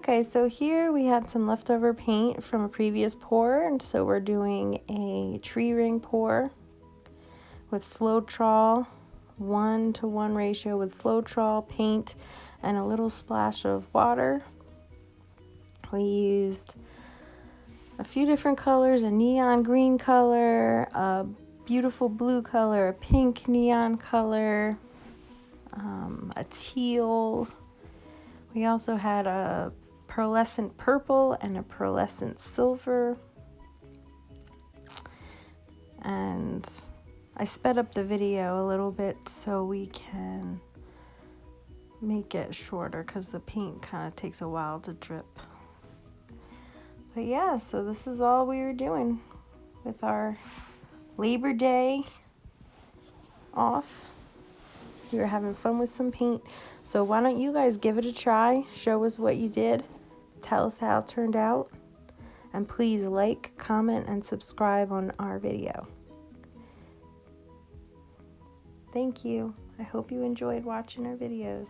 Okay, so here we had some leftover paint from a previous pour, and so we're doing a tree ring pour with Floetrol, 1-to-1 ratio with Floetrol, paint, and a little splash of water. We used a few different colors, a neon green color, a beautiful blue color, a pink neon color, a teal. We also had a pearlescent purple and a pearlescent silver. And I sped up the video a little bit so we can make it shorter because the paint kind of takes a while to drip. But yeah, so this is all we were doing with our Labor Day off. We were having fun with some paint. So why don't you guys give it a try? Show us what you did. Tell us how it turned out. And please like, comment, and subscribe on our video. Thank you. I hope you enjoyed watching our videos.